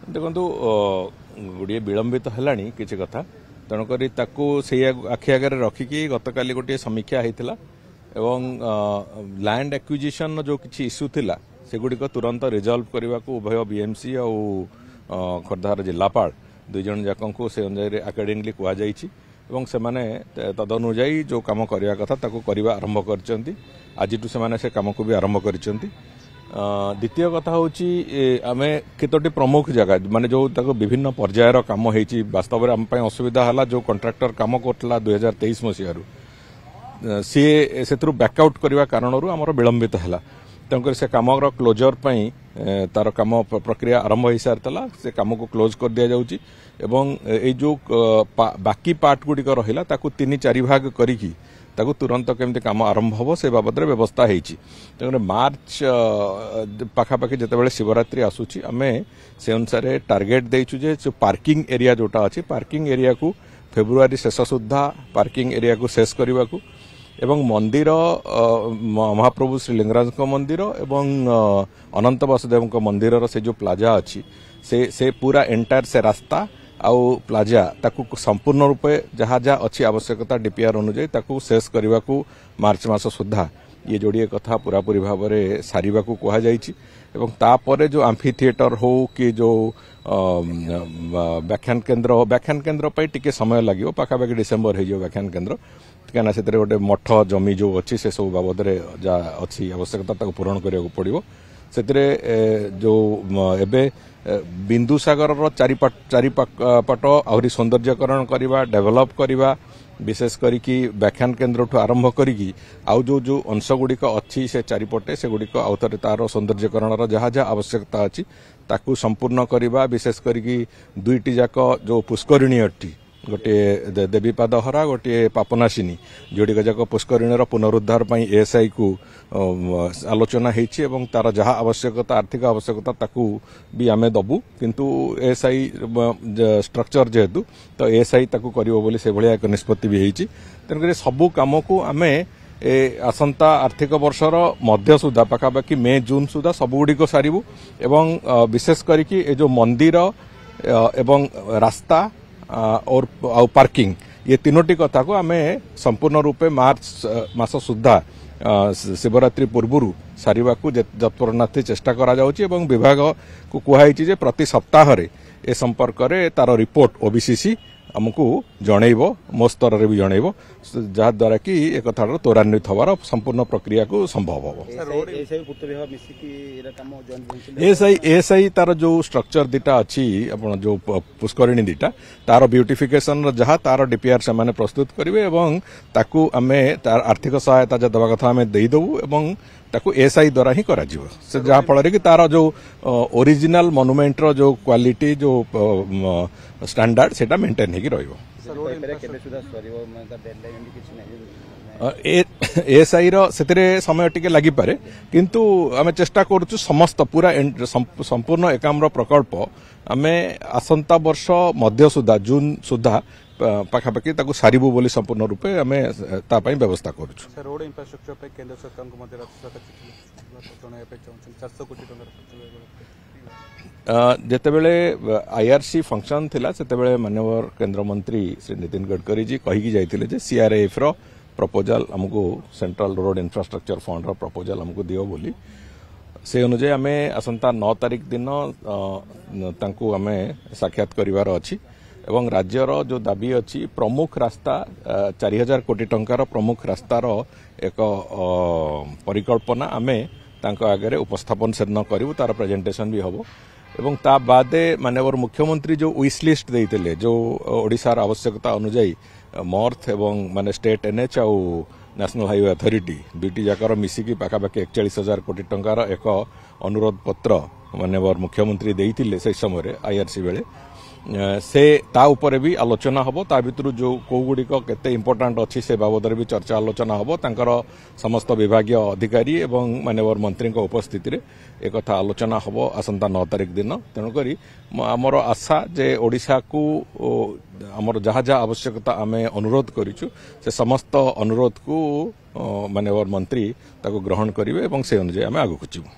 देखु गोटे विलंबित है किसी कथा तेणुक से आखि आगे रखिकी गतकाली गोटे समीक्षा होता एवं लैंड एक्विजिशन जो किसी इश्यू थिला सेगुड़िक तुरंत रिजल्व करने को उभय बीएमसी और खोर्धार जिलापाल दुई जन जाक से अनुसार अकॉर्डिंगली कहुई से तदनुजाई जो कम करने कथा करने आरंभ कर आज से कम को भी आरंभ कर द्वितीय कथा हूँ आम केतोटी प्रमुख जगह माने जो विभिन्न पर्यायर कम होती वास्तव में आम असुविधा है जो कंट्राक्टर कम करता 2023 मसीह सी से बैकआउट करने कारण आमर विलंबित है तेणुक से कम क्लोजर तार कम प्रक्रिया आरंभ हो सारी से कम को क्लोज कर दि जाऊँगी ये जो बाकी पार्ट गुड़िक रहा 3-4 भाग करी तुरंत केमती काम आरंभ हम से बाबद व्यवस्था होती मार्च पाखापाखि जिते शिवरात्रि आसूची आम से अनुसार टार्गेट देचु जे जो पार्किंग एरिया जोटा अच्छी पार्किंग एरिया को फेब्रुआरी शेष सुधा पार्किंग एरिया को शेष करने को एवं मंदिर महाप्रभु श्री लिंगराज मंदिर एवं अनंत वासुदेव मंदिर से जो प्लाजा अच्छी से पूरा एंटायर से रास्ता आउ प्लाजा ताकू संपूर्ण रूपे जहाँ जहाँ अच्छी आवश्यकता डीपीआर अनुजाई ताकू शेष करने को मार्च मास सुधा ये जोड़िए कथा पूरापूरी भाव में सारिबा को कहुई तापर जो आम्फी थिएटर हो कि जो व्याख्यान केन्द्र पर टिके समय लगे पाखापाखि डिसेम्बर हो व्याख्यान केन्द्र कहीं से गोटे मठ जमी जो अच्छी से सब बाबद जहाँ अच्छी आवश्यकता पूरण करने पड़ो से जो एबे बिंदुसागर चारिपट आहरी सौंदर्यकरण करवा डेभलप करवा विशेष करिकी व्याख्यान केन्द्र ठू आरंभ करिकी आउ जो अंश गुड़िक अच्छी से चारिपटे से गुड़िक आउ थे तार सौंदर्यकरण जहाँ जहाँ आवश्यकता अच्छी ताकू संपूर्ण करवा विशेष करिकी दुईटी जाक जो पुष्करिणी अटी गोटे देवीपाद हरा गोटे पापनाशिनी जोड़िक जाक पुष्करिणी पुनरुद्धार एएसआई को आलोचना होती तार जहाँ आवश्यकता आर्थिक आवश्यकता ताकू भी आमे दबू किंतु एएसआई स्ट्रक्चर जेहेतु तो एएसआई ताकू करिवो बोली से भलिया एक निष्पत्ति भी होती तेणुक सबू कम को आमे आसंता आर्थिक वर्षर मध्य सुधा पाखापाखि मे जून सुधा सबुगुड़िक सारू एवं विशेष करिकी ए जो मंदिर एवं रास्ता और पार्किंग ये तीनोटी कथा को आमे संपूर्ण रूपे मार्च मास सुधा शिवरात्रि पूर्व सारिबा को जत्परनाथी चेष्टा करा जाउची एवं विभाग को कहुई जे प्रति सप्ताह रे ए संपर्क रे तार रिपोर्ट ओबीसीसी आमको जनइब मो स्तर रे भी जनइब जहा द्वारा कि एक कथार त्वरान्वित हवार संपूर्ण प्रक्रिया को संभव हम एएसआई तार जो स्ट्रक्चर दीटा अच्छी जो पुष्करिणी दीटा तार ब्यूटिफिकेशन जहाँ तार डीपीआर से माने प्रस्तुत करेंगे एवं ताकू आमे तार आर्थिक सहायता जब दवा कथा आमे देदेबू एवं ताकू एएसआई द्वारा ही करा जीव से जहाँ फल कि तार जो ओरिजिनल मॉन्यूमेंट रो जो क्वालिटी जो स्टैंडर्ड सेटा मेंटेन होगी रहिबो एएसआई से समय टिके लगी पारे किंतु आमे चेष्टा करूँ समस्त पूरा संपूर्ण एकाम्र प्रकल्प आमे आसंता वर्ष मध्य सुधा जून सुधा पाखापाखि सारू बोली संपूर्ण रूपे आमे तापाई व्यवस्था करूँ रोड इंफ्रास्ट्रक्चर पे केंद्र सरकार को जितेबले आईआरसी फंक्शन थिला सेतेबले माननीय केंद्र मंत्री श्री नितिन गडकरी जी कहीकि जाइथिले जे सीआरएफ रो प्रपोजल हमको सेंट्रल रोड इंफ्रास्ट्रक्चर फंड रो प्रपोजल हमको दियो बोली से अनुसार आमे आसंता 9 तारिख दिन तांको आमे साक्षात करिवार अछि एवं राज्यर जो दाबी अच्छी प्रमुख रास्ता 4000 कोटी टंकार प्रमुख रास्तार एक परिकल्पना आमे तांको आगे उपस्थापन से न करूँ तार प्रेजेंटेशन भी हम एवं ता बादे माननीय मुख्यमंत्री जो विश लिस्ट देते जो ओडिशार आवश्यकता अनुजाई मर्थ एवं माने स्टेट एनएच आउ नेशनल हाईवे अथॉरिटी दुईटी जाकर मिसिकी पाखापाखि 41,000 कोटी टंकार एक अनुरोध पत्र माननीय मुख्यमंत्री देइतिले से समय आईआरसी बेले से ता ऊपर भी आलोचना हम ता भीतर जो कौ गुड़िक केते इम्पोर्टाट अच्छी से बाबद भी चर्चा आलोचना हम तांकर समस्त विभागीय अधिकारी एवं माननीय मंत्री उपस्थिति रे एक कथा आलोचना हम आसंता 9 तारिख दिन तेणुक आमर आशा जे ओडिशा को आमर जहाँ जहाँ आवश्यकता आमे अनुरोध करिछु से समस्त अनुरोध को माननीय मंत्री ताको ग्रहण करिवे एवं से अनुसार आमे आगु खिचिबु।